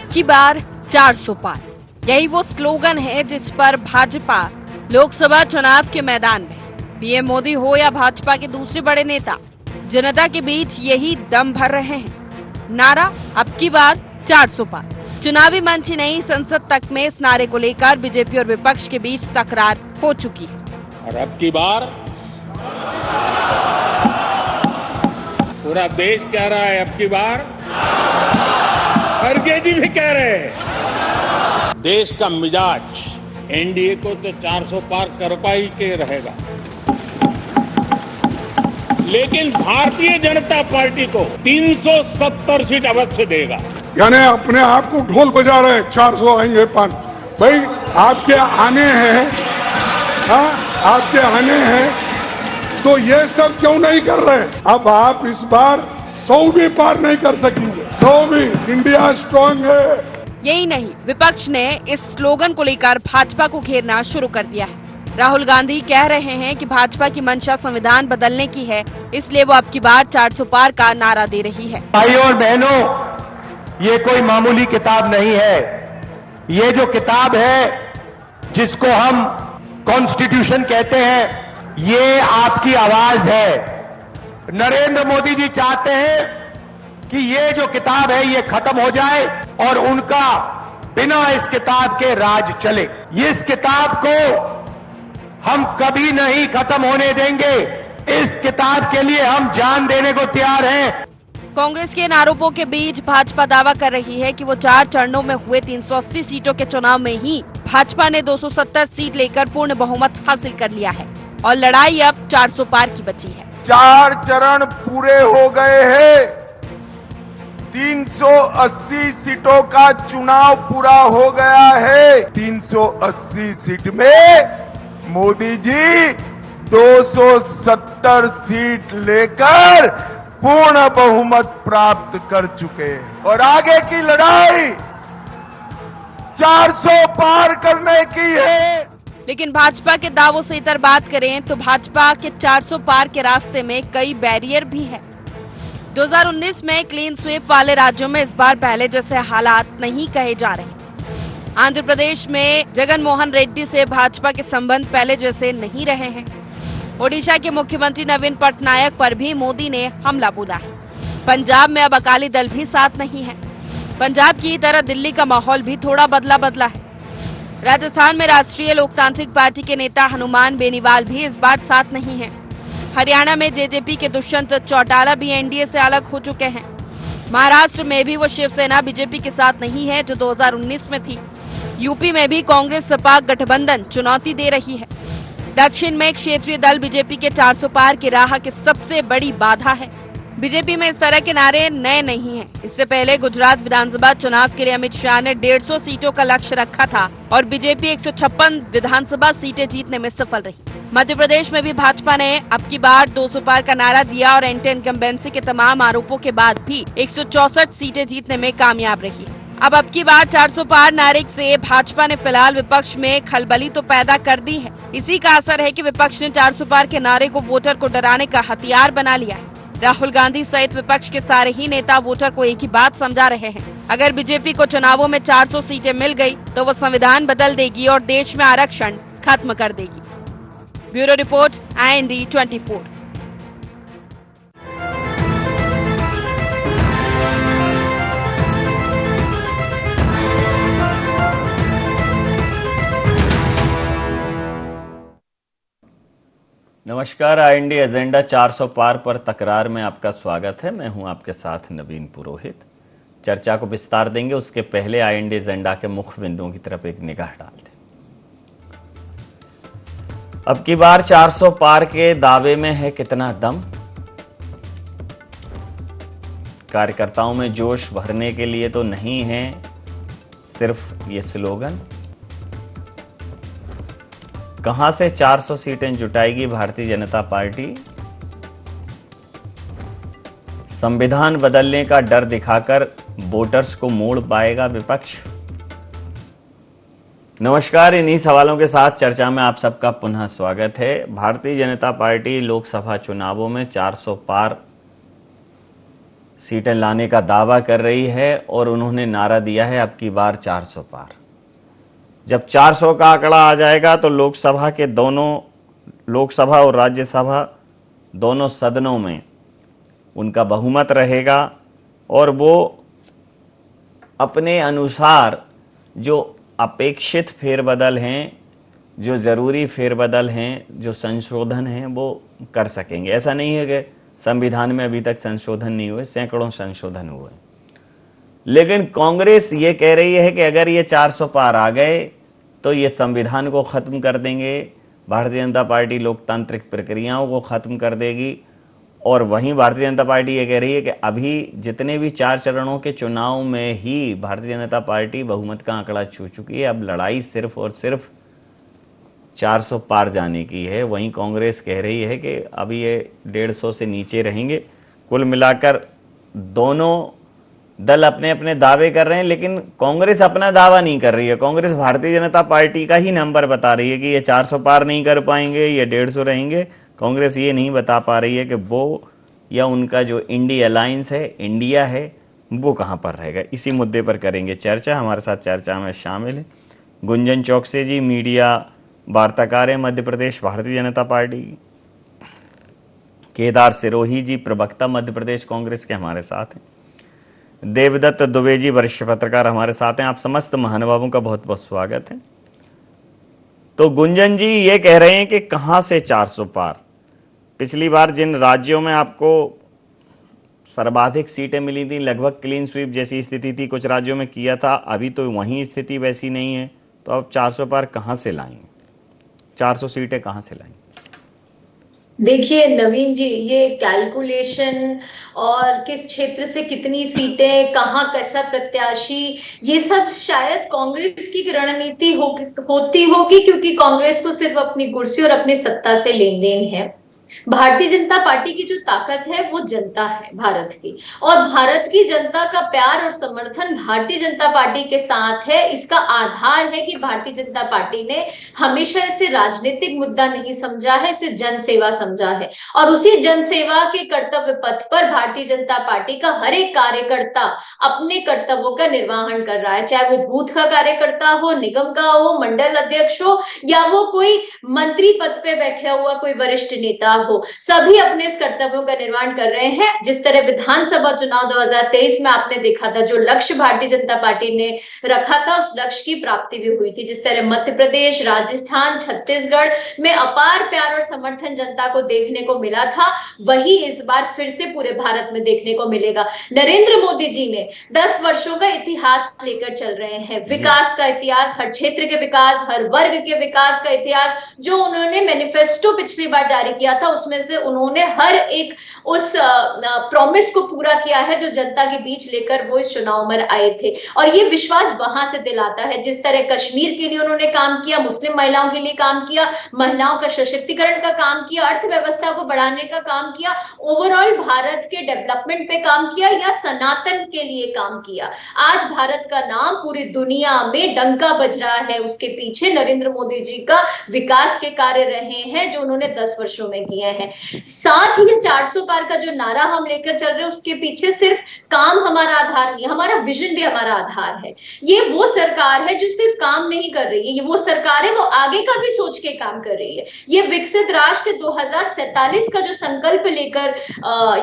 की बार 400 पार, यही वो स्लोगन है जिस पर भाजपा लोकसभा चुनाव के मैदान में पीएम मोदी हो या भाजपा के दूसरे बड़े नेता जनता के बीच यही दम भर रहे हैं। नारा अब की बार 400 पार। चुनावी मंच ही नहीं, संसद तक में इस नारे को लेकर बीजेपी और विपक्ष के बीच तकरार हो चुकी है। और अब की बार पूरा देश कह रहा है, अब की बार खड़गे जी भी कह रहे हैं। देश का मिजाज एनडीए को तो 400 पार कर पाई के रहेगा, लेकिन भारतीय जनता पार्टी को 370 सीट अवश्य देगा। यानी अपने आप को ढोल बजा रहे हैं, 400 आएंगे पार। भाई आपके आने हैं, हाँ आपके आने हैं, तो ये सब क्यों नहीं कर रहे? अब आप इस बार 100 भी पार नहीं कर सकेंगे, 100 भी। इंडिया स्ट्रांग है। यही नहीं, विपक्ष ने इस स्लोगन को लेकर भाजपा को घेरना शुरू कर दिया है। राहुल गांधी कह रहे हैं कि भाजपा की मंशा संविधान बदलने की है, इसलिए वो अब की बार 400 पार का नारा दे रही है। भाइयों और बहनों, ये कोई मामूली किताब नहीं है। ये जो किताब है जिसको हम कॉन्स्टिट्यूशन कहते हैं, ये आपकी आवाज है। नरेंद्र मोदी जी चाहते हैं कि ये जो किताब है ये खत्म हो जाए और उनका बिना इस किताब के राज चले। इस किताब को हम कभी नहीं खत्म होने देंगे। इस किताब के लिए हम जान देने को तैयार हैं। कांग्रेस के इन आरोपों के बीच भाजपा दावा कर रही है कि वो 4 चरणों में हुए 380 सीटों के चुनाव में ही भाजपा ने 270 सीट लेकर पूर्ण बहुमत हासिल कर लिया है और लड़ाई अब 400 पार की बची है। 4 चरण पूरे हो गए हैं, 380 सीटों का चुनाव पूरा हो गया है। 380 सीट में मोदी जी 270 सीट लेकर पूर्ण बहुमत प्राप्त कर चुके हैं और आगे की लड़ाई 400 पार करने की है। लेकिन भाजपा के दावों से इतर बात करें तो भाजपा के 400 पार के रास्ते में कई बैरियर भी है। 2019 में क्लीन स्वीप वाले राज्यों में इस बार पहले जैसे हालात नहीं कहे जा रहे। आंध्र प्रदेश में जगन मोहन रेड्डी से भाजपा के संबंध पहले जैसे नहीं रहे हैं। ओडिशा के मुख्यमंत्री नवीन पटनायक पर भी मोदी ने हमला बोला है। पंजाब में अब अकाली दल भी साथ नहीं है। पंजाब की तरह दिल्ली का माहौल भी थोड़ा बदला है। राजस्थान में राष्ट्रीय लोकतांत्रिक पार्टी के नेता हनुमान बेनीवाल भी इस बार साथ नहीं है। हरियाणा में जेजेपी के दुष्यंत चौटाला भी एनडीए से अलग हो चुके हैं। महाराष्ट्र में भी वो शिवसेना बीजेपी के साथ नहीं है जो 2019 में थी। यूपी में भी कांग्रेस सपा गठबंधन चुनौती दे रही है। दक्षिण में क्षेत्रीय दल बीजेपी के 400 पार की राह की सबसे बड़ी बाधा है। बीजेपी में इस तरह के नारे नए नहीं हैं। इससे पहले गुजरात विधानसभा चुनाव के लिए अमित शाह ने 150 सीटों का लक्ष्य रखा था और बीजेपी 156 विधानसभा सीटें जीतने में सफल रही। मध्य प्रदेश में भी भाजपा ने अब की बार 200 पार का नारा दिया और एंटी इनकम्बेंसी के तमाम आरोपों के बाद भी 164 सीटें जीतने में कामयाब रही। अब की बार 400 पार नारे से भाजपा ने फिलहाल विपक्ष में खलबली तो पैदा कर दी है। इसी का असर है कि विपक्ष ने 400 पार के नारे को वोटर को डराने का हथियार बना लिया है। राहुल गांधी सहित विपक्ष के सारे ही नेता वोटर को एक ही बात समझा रहे हैं, अगर बीजेपी को चुनावों में 400 सीटें मिल गई तो वो संविधान बदल देगी और देश में आरक्षण खत्म कर देगी। Bureau report, IND 24। नमस्कार, IND एजेंडा 400 पार पर तकरार में आपका स्वागत है। मैं हूं आपके साथ नवीन पुरोहित। चर्चा को विस्तार देंगे, उसके पहले IND एजेंडा के मुख्य बिंदुओं की तरफ एक निगाह डालते हैं। अब की बार 400 पार के दावे में है कितना दम? कार्यकर्ताओं में जोश भरने के लिए तो नहीं है सिर्फ ये स्लोगन। कहां से 400 सीटें जुटाएगी भारतीय जनता पार्टी? संविधान बदलने का डर दिखाकर वोटर्स को मोड़ पाएगा विपक्ष? नमस्कार, इन्हीं सवालों के साथ चर्चा में आप सबका पुनः स्वागत है। भारतीय जनता पार्टी लोकसभा चुनावों में 400 पार सीटें लाने का दावा कर रही है और उन्होंने नारा दिया है अब की बार 400 पार। जब 400 का आंकड़ा आ जाएगा तो लोकसभा और राज्यसभा दोनों सदनों में उनका बहुमत रहेगा और वो अपने अनुसार जो अपेक्षित फेरबदल हैं, जो ज़रूरी फेरबदल हैं, जो संशोधन हैं, वो कर सकेंगे। ऐसा नहीं है कि संविधान में अभी तक संशोधन नहीं हुए, सैकड़ों संशोधन हुए। लेकिन कांग्रेस ये कह रही है कि अगर ये 400 पार आ गए तो ये संविधान को ख़त्म कर देंगे, भारतीय जनता पार्टी लोकतांत्रिक प्रक्रियाओं को ख़त्म कर देगी। और वहीं भारतीय जनता पार्टी ये कह रही है कि अभी जितने भी 4 चरणों के चुनाव में ही भारतीय जनता पार्टी बहुमत का आंकड़ा छू चुकी है, अब लड़ाई सिर्फ और सिर्फ 400 पार जाने की है। वहीं कांग्रेस कह रही है कि अभी ये 150 से नीचे रहेंगे। कुल मिलाकर दोनों दल अपने अपने दावे कर रहे हैं, लेकिन कांग्रेस अपना दावा नहीं कर रही है। कांग्रेस भारतीय जनता पार्टी का ही नंबर बता रही है कि ये 400 पार नहीं कर पाएंगे, ये 150 रहेंगे। कांग्रेस ये नहीं बता पा रही है कि वो या उनका जो इंडी अलायंस है, इंडिया है, वो कहाँ पर रहेगा। इसी मुद्दे पर करेंगे चर्चा। हमारे साथ चर्चा में शामिल है गुंजन चौकसे जी, मीडिया वार्ताकार है मध्य प्रदेश भारतीय जनता पार्टी। केदार सिरोही जी, प्रवक्ता मध्य प्रदेश कांग्रेस के हमारे साथ हैं। देवदत्त दुबे जी, वरिष्ठ पत्रकार हमारे साथ हैं। आप समस्त महानुभावों का बहुत बहुत स्वागत है। तो गुंजन जी ये कह रहे हैं कि कहां से 400 पार। पिछली बार जिन राज्यों में आपको सर्वाधिक सीटें मिली थी, लगभग क्लीन स्वीप जैसी स्थिति थी, कुछ राज्यों में किया था, अभी तो वहीं स्थिति वैसी नहीं है। तो अब 400 पार कहां से लाएंगे, 400 सीटें कहां से लाएंगे? देखिए नवीन जी, ये कैलकुलेशन और किस क्षेत्र से कितनी सीटें, कहाँ कैसा प्रत्याशी, ये सब शायद कांग्रेस की रणनीति होती होगी, क्योंकि कांग्रेस को सिर्फ अपनी कुर्सी और अपनी सत्ता से लेन देन है। भारतीय जनता पार्टी की जो ताकत है वो जनता है भारत की, और भारत की जनता का प्यार और समर्थन भारतीय जनता पार्टी के साथ है। इसका आधार है कि भारतीय जनता पार्टी ने हमेशा इसे राजनीतिक मुद्दा नहीं समझा है, इसे जनसेवा समझा है, और उसी जनसेवा के कर्तव्य पथ पर भारतीय जनता पार्टी का हर एक कार्यकर्ता अपने कर्तव्यों का निर्वहन कर रहा है, चाहे वो बूथ का कार्यकर्ता हो, निगम का हो, मंडल अध्यक्ष हो, या वो कोई मंत्री पद पे बैठा हुआ कोई वरिष्ठ नेता हो। सभी अपने इस कर्तव्यों का निर्वहन कर रहे हैं। जिस तरह विधानसभा चुनाव 2023 में आपने देखा था, जो लक्ष्य भारतीय जनता पार्टी ने रखा था, उस लक्ष्य की प्राप्ति भी हुई थी। जिस तरह मध्य प्रदेश, राजस्थान, छत्तीसगढ़ में अपार प्यार और समर्थन जनता को देखने को मिला था, वही इस बार फिर से पूरे भारत में देखने को मिलेगा। नरेंद्र मोदी जी ने 10 वर्षों का इतिहास लेकर चल रहे हैं, विकास का इतिहास, हर क्षेत्र के विकास, हर वर्ग के विकास का इतिहास। जो उन्होंने मैनिफेस्टो पिछली बार जारी किया था, उसमें से उन्होंने हर एक उस प्रॉमिस को पूरा किया है जो जनता के बीच लेकर वो इस चुनाव में आए थे, और ये विश्वास वहां से दिलाता है। जिस तरह कश्मीर के लिए उन्होंने काम किया, मुस्लिम महिलाओं के लिए काम किया, महिलाओं का सशक्तिकरण का काम किया, अर्थव्यवस्था को बढ़ाने का काम किया, ओवरऑल भारत के डेवलपमेंट पे काम किया, या सनातन के लिए काम किया। आज भारत का नाम पूरी दुनिया में डंका बज रहा है, उसके पीछे नरेंद्र मोदी जी का विकास के कार्य रहे हैं जो उन्होंने 10 वर्षों में किए हैं। साथ ही 400 पार का जो नारा हम लेकर चल रहे हैं, उसके पीछे सिर्फ काम हमारा आधार नहीं, हमारा विजन भी हमारा आधार है। ये वो सरकार है जो सिर्फ काम नहीं कर रही है, ये वो सरकार है वो आगे का भी सोच के काम कर रही है। ये विकसित राष्ट्र 2047 का जो संकल्प लेकर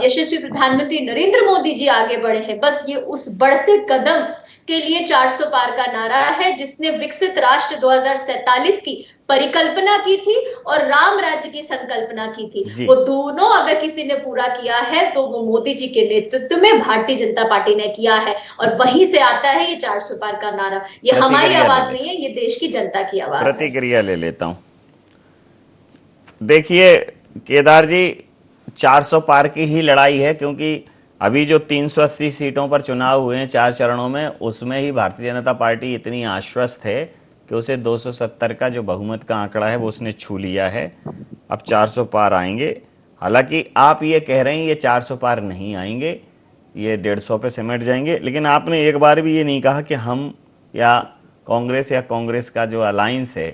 यशस्वी प्रधानमंत्री नरेंद्र मोदी जी आगे बढ़े हैं, बस ये उस बढ़ते कदम के लिए 400 पार का नारा है, जिसने विकसित राष्ट्र 2047 की परिकल्पना की थी और राम राज्य की संकल्पना की थी। वो दोनों अगर किसी ने पूरा किया है तो वो मोदी जी के नेतृत्व में भारतीय जनता पार्टी ने किया है, और वहीं से आता है ये 400 पार का नारा। ये हमारी आवाज नहीं है, ये देश की जनता की आवाज है। प्रतिक्रिया ले लेता हूं। देखिए केदार जी, 400 पार की ही लड़ाई है, क्योंकि अभी जो 380 सीटों पर चुनाव हुए हैं 4 चरणों में, उसमें ही भारतीय जनता पार्टी इतनी आश्वस्त है कि उसे 270 का जो बहुमत का आंकड़ा है वो उसने छू लिया है। अब 400 पार आएंगे। हालांकि आप ये कह रहे हैं ये 400 पार नहीं आएंगे, ये 150 पे सिमट जाएंगे, लेकिन आपने एक बार भी ये नहीं कहा कि हम या कांग्रेस का जो अलायंस है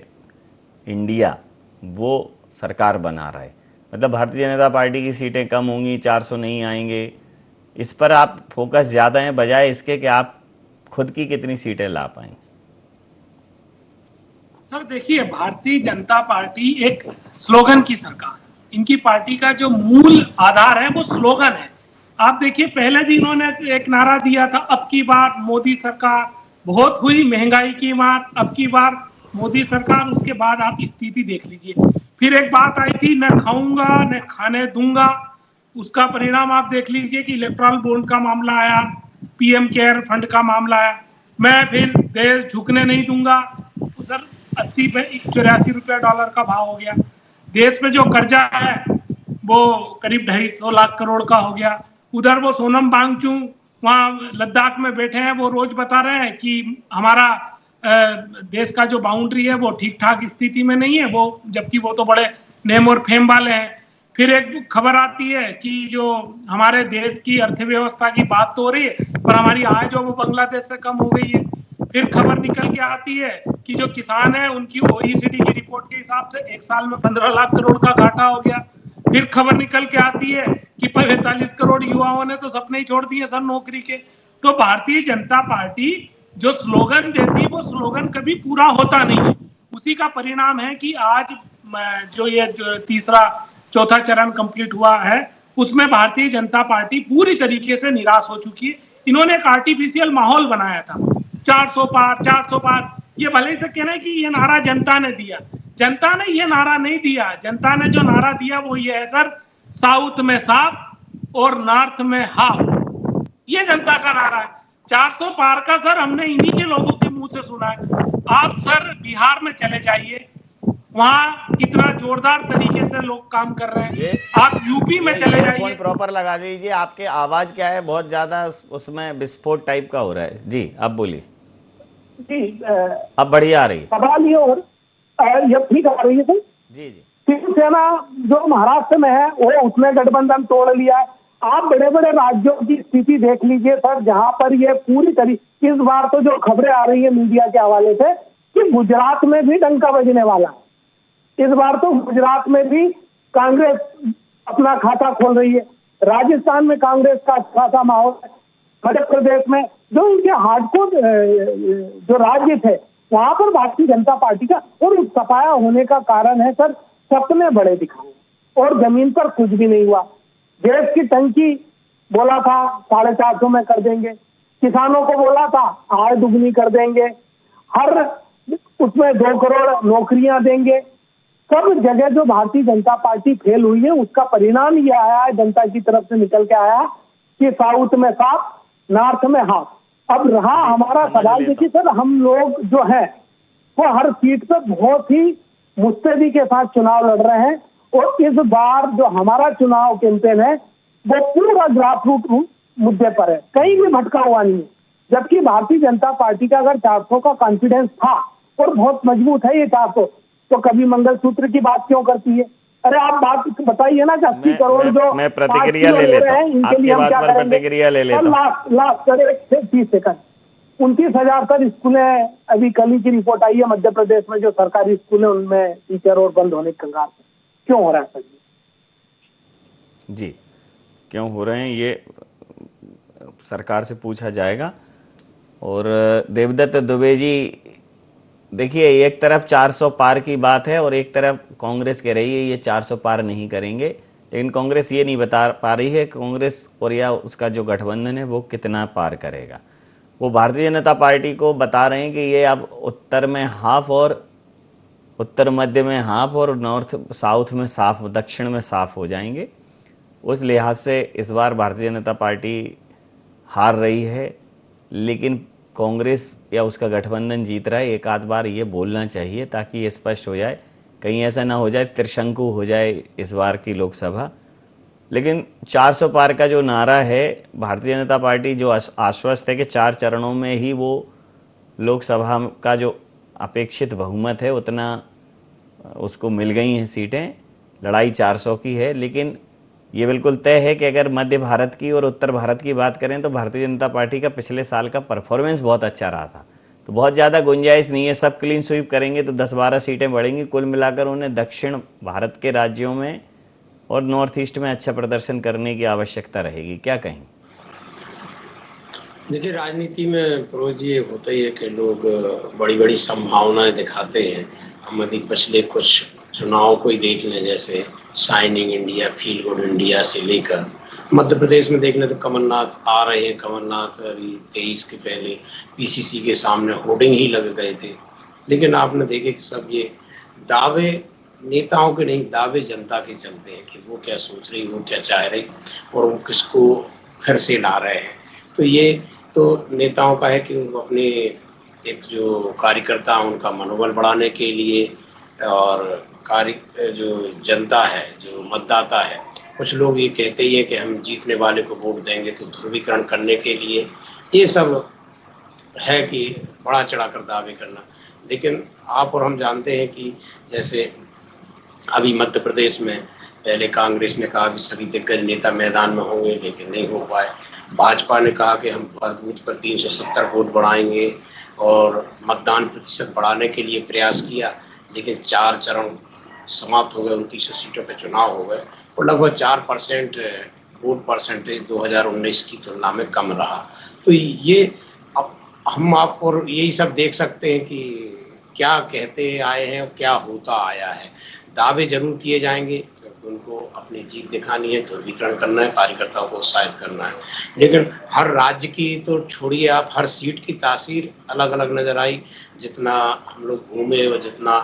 इंडिया, वो सरकार बना रहा है। मतलब भारतीय जनता पार्टी की सीटें कम होंगी, 400 नहीं आएंगे, इस पर आप फोकस ज्यादा है बजाय इसके कि आप खुद की कितनी सीटें ला पाएंगे? सर देखिए, भारतीय जनता पार्टी एक स्लोगन की सरकार, इनकी पार्टी का जो मूल आधार है वो स्लोगन है। आप देखिए, पहले भी इन्होंने एक नारा दिया था, अब की बार मोदी सरकार, बहुत हुई महंगाई की मार, अब की बार मोदी सरकार। उसके बाद आप स्थिति देख लीजिए। फिर एक बात आई थी, न खाऊंगा न खाने दूंगा, उसका परिणाम आप देख लीजिए कि इलेक्ट्रल बॉन्ड का मामला आया, पीएम केयर फंड का मामला आया, मैं फिर देश झुकने नहीं दूंगा, सर 80-84 रुपया डॉलर का भाव हो गया। देश में जो कर्जा है वो करीब 250 लाख करोड़ का हो गया। उधर वो सोनम वांगचुक वहाँ लद्दाख में बैठे हैं, वो रोज बता रहे हैं कि हमारा देश का जो बाउंड्री है वो ठीक ठाक स्थिति में नहीं है, वो जबकि वो तो बड़े नेम और फेम वाले हैं। फिर एक खबर आती है कि जो हमारे देश की अर्थव्यवस्था की बात तो हो रही है, पर हमारी आय जो वो बांग्लादेश से कम हो गई है। फिर खबर निकल के आती है कि जो किसान है उनकी OECD की रिपोर्ट के हिसाब से एक साल में 15 लाख करोड़ का घाटा हो गया। फिर खबर निकल के आती है कि 45 करोड़ युवाओं ने तो सपने ही छोड़ दिए सर नौकरी के। तो भारतीय जनता पार्टी जो स्लोगन देती है वो स्लोगन कभी पूरा होता नहीं है। उसी का परिणाम है कि आज जो ये तीसरा चौथा चरण कंप्लीट हुआ है उसमें भारतीय जनता पार्टी पूरी तरीके से निराश हो चुकी है। इन्होंने एक आर्टिफिशियल माहौल बनाया था, 400 पार 400 पार। ये भले से कह रहे हैं कि ये नारा जनता ने दिया, जनता ने ये नारा नहीं दिया। जनता ने जो नारा दिया वो ये है सर, साउथ में साफ और नॉर्थ में हाफ, ये जनता का नारा है। 400 पार का सर हमने इन्हीं के लोगों के मुंह से सुना है। आप सर बिहार में चले जाइए, वहाँ कितना जोरदार तरीके से लोग काम कर रहे हैं। आप यूपी में चले जाइए, प्रॉपर लगा दीजिए। आपके आवाज क्या है, बहुत ज्यादा उसमें विस्फोट टाइप का हो रहा है। जी आप बोलिए। जी अब बढ़िया आ रही है सवाल ये, और ये ठीक आ रही है सर। जी जी। शिवसेना जो महाराष्ट्र में है वो उसने गठबंधन तोड़ लिया है। आप बड़े बड़े राज्यों की स्थिति देख लीजिए सर, जहां पर ये पूरी तरीके, इस बार तो जो खबरें आ रही है मीडिया के हवाले से कि गुजरात में भी डंका बजने वाला है। इस बार तो गुजरात में भी कांग्रेस अपना खाता खोल रही है, राजस्थान में कांग्रेस का खासा माहौल है, मध्य प्रदेश में जो इनके हार्डकोर जो राज्य थे वहां पर भारतीय जनता पार्टी का और सफाया होने का कारण है सर, सपने बड़े दिखाए और जमीन पर कुछ भी नहीं हुआ। गैस की टंकी बोला था 450 में कर देंगे, किसानों को बोला था आय दुगनी कर देंगे, हर उसमें 2 करोड़ नौकरियां देंगे। सब जगह जो भारतीय जनता पार्टी फेल हुई है उसका परिणाम ये आया है, जनता की तरफ से निकल के आया कि साउथ में साफ नॉर्थ में हाफ। अब रहा हमारा सवाल, देखिए सर, हम लोग जो है वो हर सीट पर बहुत ही मुस्तैदी के साथ चुनाव लड़ रहे हैं और इस बार जो हमारा चुनाव कैंपेन है वो पूरा ग्रास रूट मुद्दे पर है, कहीं भी भटका हुआ नहीं है। जबकि भारतीय जनता पार्टी का अगर 400 का कॉन्फिडेंस था और बहुत मजबूत है ये 400, तो कभी मंगलसूत्र की बात क्यों करती है? अरे आप बात बताइए ना कि 80 करोड़ जो मैं प्रतिक्रिया ले लेता हूं, आपकी बात पर प्रतिक्रिया ले लेता हूं। लास्ट 30 सेकंड, 29,000 सर स्कूलें, अभी कल ही की रिपोर्ट आई है मध्य प्रदेश में जो सरकारी स्कूल है उनमें टीचर और बंद होने के कगार पे। क्यों हो रहा है सर जी? क्यों हो रहे हैं ये सरकार से पूछा जाएगा। और देवदत्त दुबे जी, देखिए एक तरफ 400 पार की बात है और एक तरफ कांग्रेस कह रही है ये 400 पार नहीं करेंगे, लेकिन कांग्रेस ये नहीं बता पा रही है कांग्रेस और या उसका जो गठबंधन है वो कितना पार करेगा। वो भारतीय जनता पार्टी को बता रहे हैं कि ये अब उत्तर में हाफ और उत्तर मध्य में हाफ और नॉर्थ साउथ में साफ, दक्षिण में साफ हो जाएंगे। उस लिहाज से इस बार भारतीय जनता पार्टी हार रही है, लेकिन कांग्रेस या उसका गठबंधन जीत रहा है। एक आध बार ये बोलना चाहिए ताकि ये स्पष्ट हो जाए, कहीं ऐसा ना हो जाए त्रिशंकु हो जाए इस बार की लोकसभा। लेकिन 400 पार का जो नारा है, भारतीय जनता पार्टी जो आश्वस्त है कि 4 चरणों में ही वो लोकसभा का जो अपेक्षित बहुमत है उतना उसको मिल गई हैं सीटें, लड़ाई 400 की है। लेकिन ये बिल्कुल तय है कि अगर मध्य भारत की और उत्तर भारत की बात करें तो भारतीय जनता पार्टी का पिछले साल का परफॉर्मेंस बहुत अच्छा रहा था, तो बहुत ज़्यादा गुंजाइश नहीं है। सब क्लीन स्वीप करेंगे तो 10-12 सीटें बढ़ेंगी। कुल मिलाकर उन्हें दक्षिण भारत के राज्यों में और नॉर्थ ईस्ट में अच्छा प्रदर्शन करने की आवश्यकता रहेगी। क्या कहेंगे? देखिए, राजनीति में फिरोज जी होता ही है कि लोग बड़ी बड़ी संभावनाएं दिखाते हैं। हम यदि पिछले कुछ चुनाव को ही देख लें, जैसे shining India, feel good India से लेकर मध्य प्रदेश में देख लें तो कमलनाथ आ रहे हैं। कमलनाथ अभी 23 के पहले पीसीसी के सामने होर्डिंग ही लग गए थे, लेकिन आपने देखे कि सब ये दावे नेताओं के नहीं, दावे जनता के चलते हैं कि वो क्या सोच रही, वो क्या चाह रही और वो किसको फिर से ला रहे हैं। तो ये तो नेताओं का है कि वो अपने एक जो कार्यकर्ता उनका मनोबल बढ़ाने के लिए और जो जनता है, जो मतदाता है, कुछ लोग ये कहते ही है कि हम जीतने वाले को वोट देंगे, तो ध्रुवीकरण करने के लिए ये सब है कि बड़ा चढ़ाकर दावे करना। लेकिन आप और हम जानते हैं कि जैसे अभी मध्य प्रदेश में पहले कांग्रेस ने कहा कि सभी दिग्गज नेता मैदान में होंगे, लेकिन नहीं हो पाए। भाजपा ने कहा कि हम हर बूथ पर 370 वोट बढ़ाएंगे और मतदान प्रतिशत बढ़ाने के लिए प्रयास किया, लेकिन 4 चरण समाप्त हो गए, 2900 सीटों पे चुनाव हो गए और लगभग 4% वोट परसेंटेज 2019 की तुलना में कम रहा। तो ये अब हम आप और यही सब देख सकते हैं कि क्या कहते आए हैं और क्या होता आया है। दावे जरूर किए जाएंगे क्योंकि उनको अपनी जीत दिखानी है, ध्रुवीकरण करना है, कार्यकर्ताओं को उत्साहित करना है। लेकिन हर राज्य की तो छोड़िए, आप हर सीट की तासीर अलग अलग नजर आई। जितना हम लोग घूमे और जितना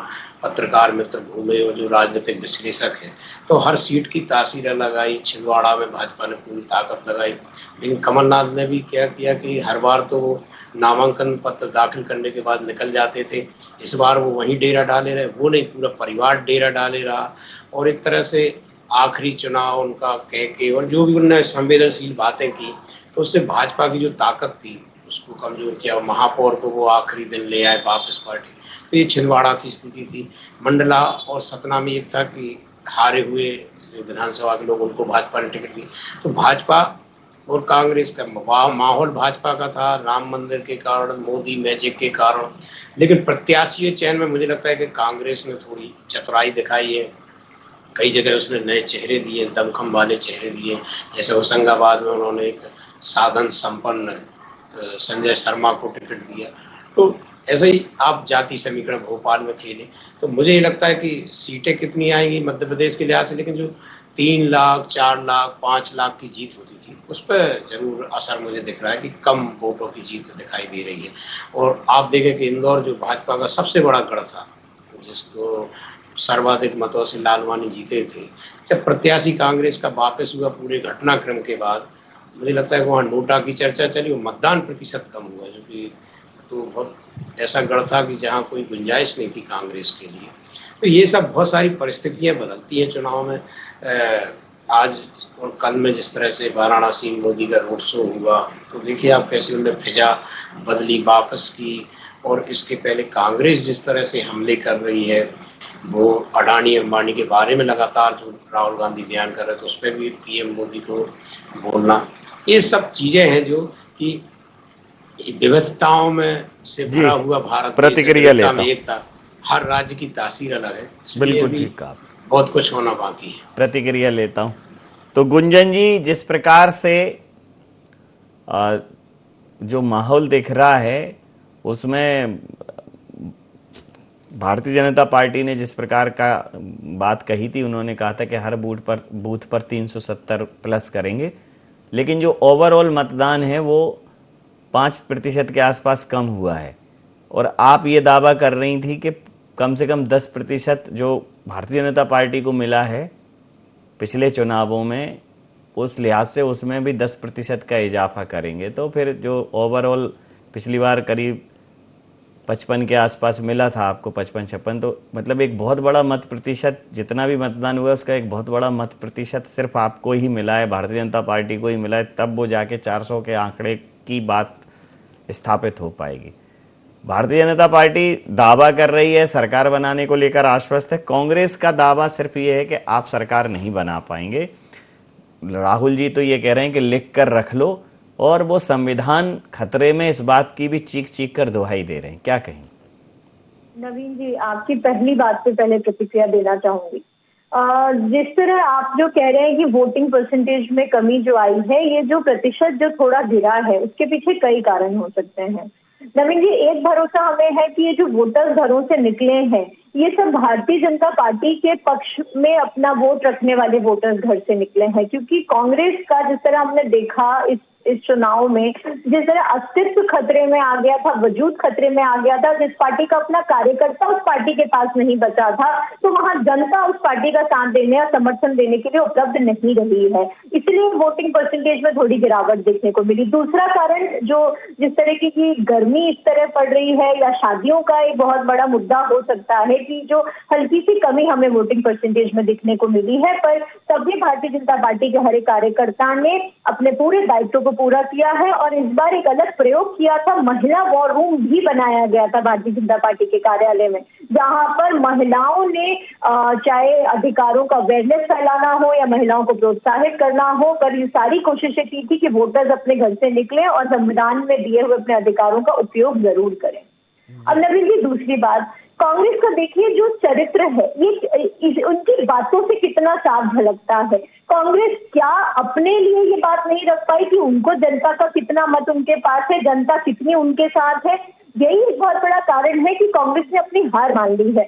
पत्रकार मित्र घूमे और जो राजनीतिक विश्लेषक हैं, तो हर सीट की तासीर अलग आई। छिंदवाड़ा में भाजपा ने पूरी ताकत लगाई, लेकिन कमलनाथ ने भी क्या किया कि हर बार तो वो नामांकन पत्र दाखिल करने के बाद निकल जाते थे, इस बार वो वहीं डेरा डाले रहे। वो नहीं, पूरा परिवार डेरा डाले रहा और एक तरह से आखिरी चुनाव उनका कह के और जो भी उन्होंने संवेदनशील बातें की, तो उससे भाजपा की जो ताकत थी उसको कमजोर किया। महापौर को वो आखिरी दिन ले आए वापस पार्टी। तो ये छिंदवाड़ा की स्थिति थी। मंडला और सतना में एक था कि हारे हुए जो विधानसभा के लोग, उनको भाजपा ने टिकट दी। तो भाजपा और कांग्रेस का माहौल भाजपा का था, राम मंदिर के कारण, मोदी मैजिक के कारण। लेकिन प्रत्याशी चयन में मुझे लगता है कि कांग्रेस ने थोड़ी चतुराई दिखाई है। कई जगह उसने नए चेहरे दिए, दमखम वाले चेहरे दिए। जैसे होशंगाबाद में उन्होंने एक साधन संपन्न संजय शर्मा को टिकट दिया। तो ऐसे ही आप जाति समीकरण भोपाल में खेले। तो मुझे ये लगता है कि सीटें कितनी आएंगी मध्य प्रदेश के लिहाज से, लेकिन जो 3 लाख, 4 लाख, 5 लाख की जीत होती थी, उस पर जरूर असर मुझे दिख रहा है कि कम वोटों की जीत दिखाई दे रही है। और आप देखें कि इंदौर जो भाजपा का सबसे बड़ा गढ़ था, जिसको सर्वाधिक मतों से लालवानी जीते थे, जब प्रत्याशी कांग्रेस का वापस हुआ पूरे घटनाक्रम के बाद, मुझे लगता है कि वहाँ नोटा की चर्चा चली और मतदान प्रतिशत कम हुआ, जो कि तो बहुत ऐसा गढ़ था कि जहाँ कोई गुंजाइश नहीं थी कांग्रेस के लिए। तो ये सब बहुत सारी परिस्थितियां बदलती हैं चुनाव में। आज और कल में जिस तरह से वाराणसी मोदी का रोड शो हुआ, तो देखिए आप कैसे उन्होंने फिजा बदली, वापस की। और इसके पहले कांग्रेस जिस तरह से हमले कर रही है, वो अडानी अंबानी के बारे में लगातार जो राहुल गांधी बयान कर रहे थे, उस पर भी पीएम मोदी को बोलना, ये सब चीजें हैं जो कि विविधताओं में से भरा हुआ भारत, प्रतिक्रिया लेता हूं। एकता, हर राज्य की तासीर अलग है, बिल्कुल ठीक कहा, बहुत कुछ होना बाकी है। प्रतिक्रिया लेता हूं। तो गुंजन जी, जिस प्रकार से जो माहौल दिख रहा है उसमें भारतीय जनता पार्टी ने जिस प्रकार का बात कही थी, उन्होंने कहा था कि हर बूथ पर 370 प्लस करेंगे, लेकिन जो ओवरऑल मतदान है वो 5% के आसपास कम हुआ है। और आप ये दावा कर रही थी कि कम से कम 10% जो भारतीय जनता पार्टी को मिला है पिछले चुनावों में, उस लिहाज से उसमें भी 10% का इजाफा करेंगे। तो फिर जो ओवरऑल पिछली बार करीब 55 के आसपास मिला था आपको, 55-56, तो मतलब एक बहुत बड़ा मत प्रतिशत, जितना भी मतदान हुआ उसका एक बहुत बड़ा मत प्रतिशत सिर्फ आपको ही मिला है, भारतीय जनता पार्टी को ही मिला है। तब वो जाके 400 के आंकड़े की बात स्थापित हो पाएगी। भारतीय जनता पार्टी दावा कर रही है सरकार बनाने को लेकर आश्वस्त है। कांग्रेस का दावा सिर्फ ये है कि आप सरकार नहीं बना पाएंगे। राहुल जी तो ये कह रहे हैं कि लिख कर रख लो, और वो संविधान खतरे में, इस बात की भी चीख चीख कर दुहाई दे रहे हैं। क्या कहें? नवीन जी, आपकी पहली बात से पहले प्रतिक्रिया देना चाहूंगी। जिस तरह आप जो कह रहे हैं कि वोटिंग परसेंटेज में कमी जो आई है, ये जो प्रतिशत जो थोड़ा गिरा है, उसके पीछे कई कारण हो सकते हैं। नवीन जी, एक भरोसा हमें है कि ये जो वोटर्स घरों से निकले हैं, ये सब भारतीय जनता पार्टी के पक्ष में अपना वोट रखने वाले वोटर्स घर से निकले हैं, क्योंकि कांग्रेस का जिस तरह हमने देखा इस चुनाव में, जिस तरह अस्तित्व खतरे में आ गया था, वजूद खतरे में आ गया था, जिस पार्टी का अपना कार्यकर्ता उस पार्टी के पास नहीं बचा था, तो वहां जनता उस पार्टी का साथ देने या समर्थन देने के लिए उपलब्ध नहीं रही है, इसलिए वोटिंग परसेंटेज में थोड़ी गिरावट देखने को मिली। दूसरा कारण जो जिस तरीके की गर्मी इस तरह पड़ रही है, या शादियों का एक बहुत बड़ा मुद्दा हो सकता है कि जो हल्की सी कमी हमें वोटिंग परसेंटेज में दिखने को मिली है, पर तब भी भारतीय जनता पार्टी के हर एक कार्यकर्ता ने अपने पूरे दायित्व को पूरा किया है। और इस बार एक अलग प्रयोग किया था, महिला वॉर रूम भी बनाया गया था भारतीय जनता पार्टी के कार्यालय में, जहां पर महिलाओं ने चाहे अधिकारों का अवेयरनेस फैलाना हो या महिलाओं को प्रोत्साहित करना हो, पर ये सारी कोशिशें की थी कि वोटर्स अपने घर से निकले और संविधान में दिए हुए अपने अधिकारों का उपयोग जरूर करें। अब नवीन जी, दूसरी बात, कांग्रेस का देखिए जो चरित्र है, ये उनकी बातों से कितना साफ झलकता है। कांग्रेस क्या अपने लिए ये बात नहीं रख पाई कि उनको जनता का कितना मत उनके पास है, जनता कितनी उनके साथ है? यही एक बहुत बड़ा कारण है कि कांग्रेस ने अपनी हार मान ली है।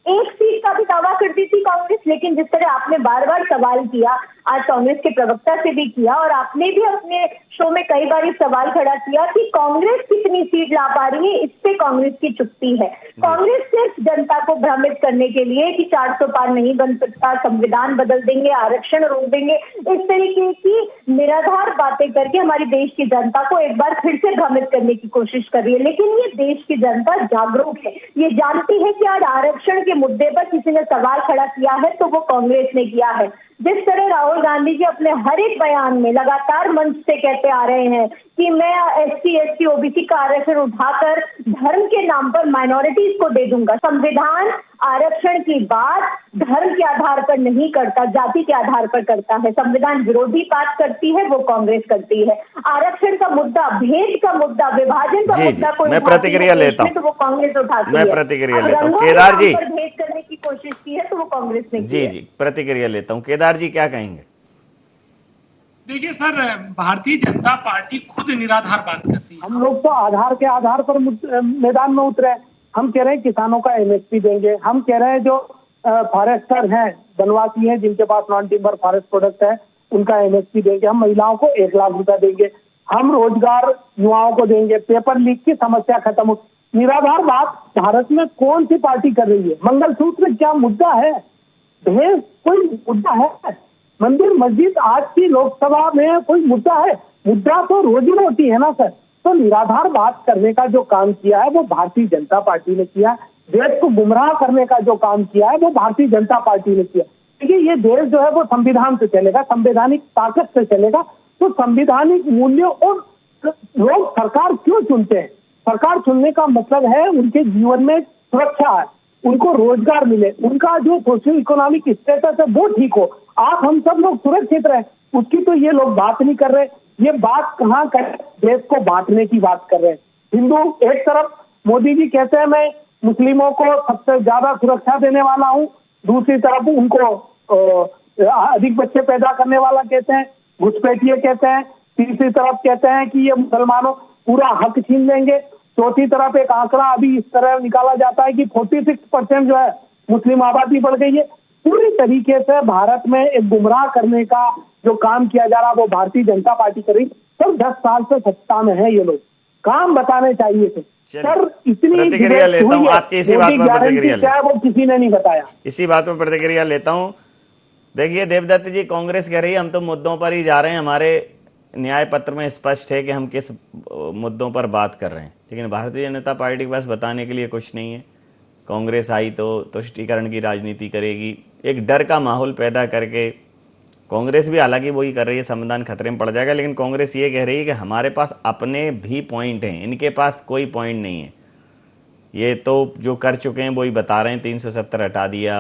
एक सीट का भी दावा करती थी कांग्रेस, लेकिन जिस तरह आपने बार बार सवाल किया, आज कांग्रेस के प्रवक्ता से भी किया और आपने भी अपने शो में कई बार सवाल खड़ा किया कि कांग्रेस कितनी सीट ला पा रही है, इस पे कांग्रेस की चुप्पी है। कांग्रेस सिर्फ जनता को भ्रमित करने के लिए कि 400 पार नहीं बन सकता, संविधान बदल देंगे, आरक्षण रोक देंगे, इस तरीके की निराधार बातें करके हमारी देश की जनता को एक बार फिर से भ्रमित करने की कोशिश कर रही है। लेकिन ये देश की जनता जागरूक है, ये जानती है कि आज आरक्षण के मुद्दे पर किसी ने सवाल खड़ा किया है तो वो कांग्रेस ने किया है। जिस तरह राहुल गांधी जी अपने हर एक बयान में लगातार मंच से कहते आ रहे हैं कि मैं SC, ST, OBC का आरक्षण उठाकर धर्म के नाम पर माइनॉरिटीज को दे दूंगा। संविधान आरक्षण की बात धर्म के आधार पर नहीं करता, जाति के आधार पर करता है। संविधान विरोधी बात करती है वो कांग्रेस करती है। आरक्षण का मुद्दा, भेद का मुद्दा, विभाजन का मुद्दा कोई मैं प्रतिक्रिया लेता हूं, तो वो कांग्रेस उठाती है। मैं प्रतिक्रिया लेता हूं। केदार जी, भेद करने की कोशिश की है तो वो कांग्रेस ने की है। जी प्रतिक्रिया लेता हूं। केदार जी क्या कहेंगे? देखिए सर, भारतीय जनता पार्टी खुद निराधार बात करती है। हम लोग तो आधार के आधार पर मैदान में उतरे। हम कह रहे हैं किसानों का MSP देंगे, हम कह रहे हैं जो फॉरेस्टर हैं, वनवासी हैं, जिनके पास नॉन टिम्बर फॉरेस्ट प्रोडक्ट है, उनका MSP देंगे, हम महिलाओं को 1 लाख रुपया देंगे, हम रोजगार युवाओं को देंगे, पेपर लीक की समस्या खत्म हो। निराधार बात भारत में कौन सी पार्टी कर रही है? मंगलसूत्र क्या मुद्दा है? दहेज कोई मुद्दा है? मंदिर मस्जिद आज की लोकसभा में कोई मुद्दा है? मुद्दा तो रोजी रोटी है ना सर। तो निराधार बात करने का जो काम किया है वो भारतीय जनता पार्टी ने किया। देश को गुमराह करने का जो काम किया है वो भारतीय जनता पार्टी ने किया। देखिए, ये देश जो है वो संविधान से चलेगा, संवैधानिक ताकत से चलेगा। तो संवैधानिक मूल्यों और लोग सरकार क्यों चुनते हैं? सरकार चुनने का मतलब है उनके जीवन में सुरक्षा है, उनको रोजगार मिले, उनका जो सोशियो इकोनॉमिक स्टेटस है वो ठीक हो, आप हम सब लोग सुरक्षित रहे। उसकी तो ये लोग बात नहीं कर रहे। ये बात कहाँ कर, देश को बांटने की बात कर रहे हैं। हिंदू एक तरफ, मोदी जी कहते हैं मैं मुस्लिमों को सबसे ज्यादा सुरक्षा देने वाला हूँ, दूसरी तरफ उनको अधिक बच्चे पैदा करने वाला कहते हैं, घुसपैठिए कहते हैं, तीसरी तरफ कहते हैं कि ये मुसलमानों पूरा हक छीन लेंगे, चौथी तरफ एक आंकड़ा अभी इस तरह निकाला जाता है कि 46% जो है मुस्लिम आबादी बढ़ गई है। पूरी तरीके से भारत में एक गुमराह करने का जो काम किया जा रहा है वो भारतीय जनता पार्टी कर रही। सर 10 साल से सत्ता में है ये लोग, काम बताने चाहिए थे सर। इतनी प्रतिक्रिया लेता हूं आपकी इसी बात में, प्रतिक्रिया क्या वो किसी ने नहीं बताया। इसी बात में प्रतिक्रिया लेता हूं। देखिए देवदत्त जी, कांग्रेस कह रही है हम तो मुद्दों पर ही जा रहे हैं, हमारे न्याय पत्र में स्पष्ट है कि हम किस मुद्दों पर बात कर रहे हैं, लेकिन भारतीय जनता पार्टी के पास बताने के लिए कुछ नहीं है। कांग्रेस आई तो तुष्टीकरण की राजनीति करेगी, एक डर का माहौल पैदा करके। कांग्रेस भी हालांकि वही कर रही है, संविधान खतरे में पड़ जाएगा, लेकिन कांग्रेस ये कह रही है कि हमारे पास अपने भी पॉइंट हैं, इनके पास कोई पॉइंट नहीं है। ये तो जो कर चुके हैं वही बता रहे हैं, 370 हटा दिया,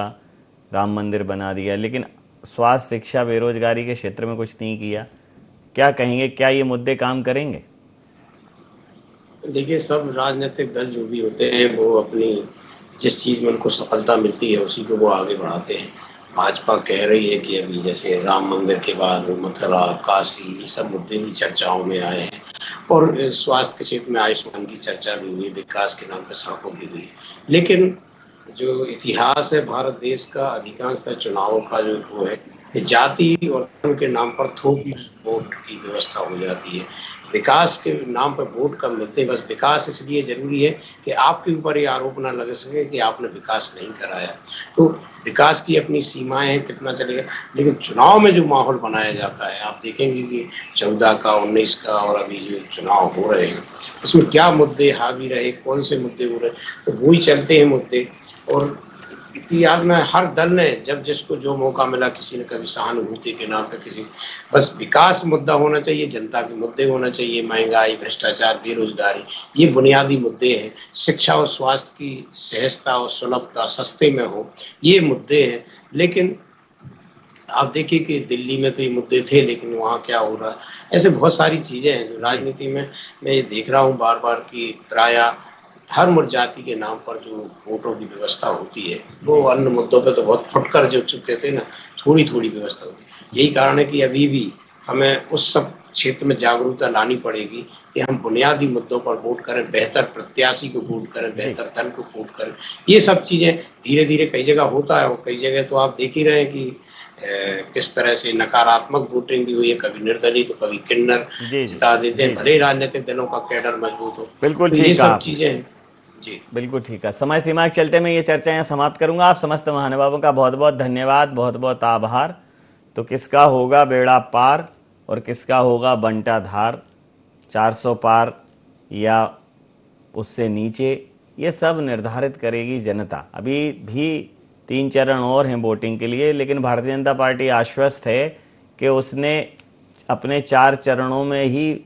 राम मंदिर बना दिया, लेकिन स्वास्थ्य, शिक्षा, बेरोजगारी के क्षेत्र में कुछ नहीं किया। क्या कहेंगे, क्या ये मुद्दे काम करेंगे? देखिए, सब राजनीतिक दल जो भी होते हैं वो अपनी जिस चीज़ में उनको सफलता मिलती है उसी को वो आगे बढ़ाते हैं। भाजपा कह रही है कि अभी जैसे राम मंदिर के बाद वो मथुरा, काशी, ये सब मुद्दे भी चर्चाओं में आए हैं और स्वास्थ्य के क्षेत्र में आयुष्मान की चर्चा भी हुई, विकास के नाम पर सड़कों की हुई। लेकिन जो इतिहास है भारत देश का, अधिकांशतः चुनावों का जो वो है, जाति और धर्म के नाम पर थोक वोट की व्यवस्था हो जाती है। विकास के नाम पर वोट कम मिलते हैं। बस विकास इसलिए जरूरी है कि आपके ऊपर ये आरोप ना लग सके कि आपने विकास नहीं कराया। तो विकास की अपनी सीमाएं हैं, कितना चलेगा। लेकिन चुनाव में जो माहौल बनाया जाता है, आप देखेंगे कि 14 का, 19 का और अभी जो चुनाव हो रहे हैं, इसमें क्या मुद्दे हावी रहे, कौन से मुद्दे हो रहे, तो वही चलते हैं मुद्दे। और इतिहास में हर दल ने जब जिसको जो मौका मिला, किसी ने कभी सहानुभूति के नाम पे, किसी, बस विकास मुद्दा होना चाहिए, जनता के मुद्दे होना चाहिए, महंगाई, भ्रष्टाचार, बेरोजगारी, ये बुनियादी मुद्दे हैं। शिक्षा और स्वास्थ्य की सहजता और सुलभता, सस्ते में हो, ये मुद्दे हैं। लेकिन आप देखिए कि दिल्ली में तो ये मुद्दे थे, लेकिन वहाँ क्या हो रहा है, ऐसे बहुत सारी चीजें हैं जो राजनीति में मैं ये देख रहा हूँ बार बार कि प्रायः धर्म और जाति के नाम पर जो वोटों की व्यवस्था होती है, वो अन्य मुद्दों पे तो बहुत फुटकर जो चुके थे ना, थोड़ी थोड़ी व्यवस्था होती है। यही कारण है कि अभी भी हमें उस सब क्षेत्र में जागरूकता लानी पड़ेगी कि हम बुनियादी मुद्दों पर वोट करें, बेहतर प्रत्याशी को वोट करें, बेहतर दल को वोट करें। ये सब चीजें धीरे धीरे कई जगह होता है और कई जगह तो आप देख ही रहे हैं कि किस तरह से नकारात्मक वोटिंग भी हुई है, कभी निर्दलीय तो कभी किन्नर जिता देते हैं, भले राजनीतिक दलों का कैडर मजबूत हो। बिल्कुल तो ठीक ये है, सब चीजें जी बिल्कुल ठीक है। समय सीमा के चलते मैं ये चर्चा यहाँ समाप्त करूंगा। आप समस्त महानुभावों का बहुत बहुत धन्यवाद, बहुत बहुत आभार। तो किसका होगा बेड़ा पार और किसका होगा बंटा धार, 400 पार या उससे नीचे, ये सब निर्धारित करेगी जनता। अभी भी 3 चरण और हैं वोटिंग के लिए, लेकिन भारतीय जनता पार्टी आश्वस्त है कि उसने अपने 4 चरणों में ही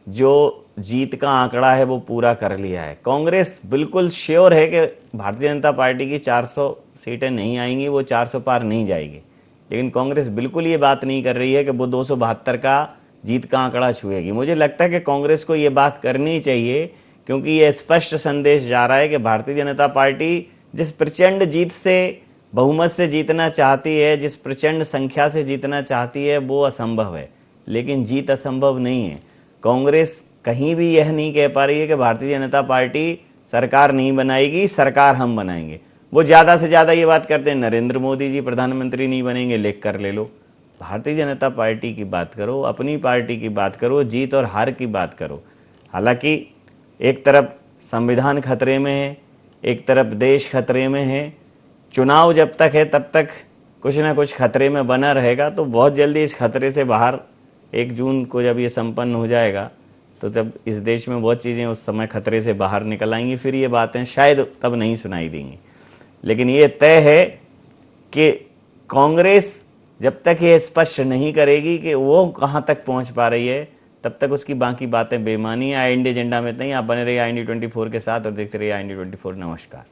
जो जीत का आंकड़ा है वो पूरा कर लिया है। कांग्रेस बिल्कुल श्योर है कि भारतीय जनता पार्टी की 400 सीटें नहीं आएंगी, वो 400 पार नहीं जाएगी। लेकिन कांग्रेस बिल्कुल ये बात नहीं कर रही है कि वो 272 का जीत का आंकड़ा छुएगी। मुझे लगता है कि कांग्रेस को ये बात करनी चाहिए, क्योंकि ये स्पष्ट संदेश जा रहा है कि भारतीय जनता पार्टी जिस प्रचंड जीत से, बहुमत से जीतना चाहती है, जिस प्रचंड संख्या से जीतना चाहती है, वो असंभव है। लेकिन जीत असंभव नहीं है। कांग्रेस कहीं भी यह नहीं कह पा रही है कि भारतीय जनता पार्टी सरकार नहीं बनाएगी, सरकार हम बनाएंगे। वो ज़्यादा से ज़्यादा ये बात करते हैं नरेंद्र मोदी जी प्रधानमंत्री नहीं बनेंगे, लिख कर ले लो। भारतीय जनता पार्टी की बात करो, अपनी पार्टी की बात करो, जीत और हार की बात करो। हालांकि एक तरफ संविधान खतरे में है, एक तरफ देश खतरे में है। चुनाव जब तक है तब तक कुछ ना कुछ खतरे में बना रहेगा। तो बहुत जल्दी इस खतरे से बाहर, 1 जून को जब ये संपन्न हो जाएगा, तो जब इस देश में बहुत चीज़ें उस समय खतरे से बाहर निकल आएंगी, फिर ये बातें शायद तब नहीं सुनाई देंगी। लेकिन ये तय है कि कांग्रेस जब तक ये स्पष्ट नहीं करेगी कि वो कहाँ तक पहुँच पा रही है, तब तक उसकी बाकी बातें बेमानी है। IND एजेंडा में इतना ही। आप बने रहिए IND 24 के साथ और देखते रहिए IND 24। नमस्कार।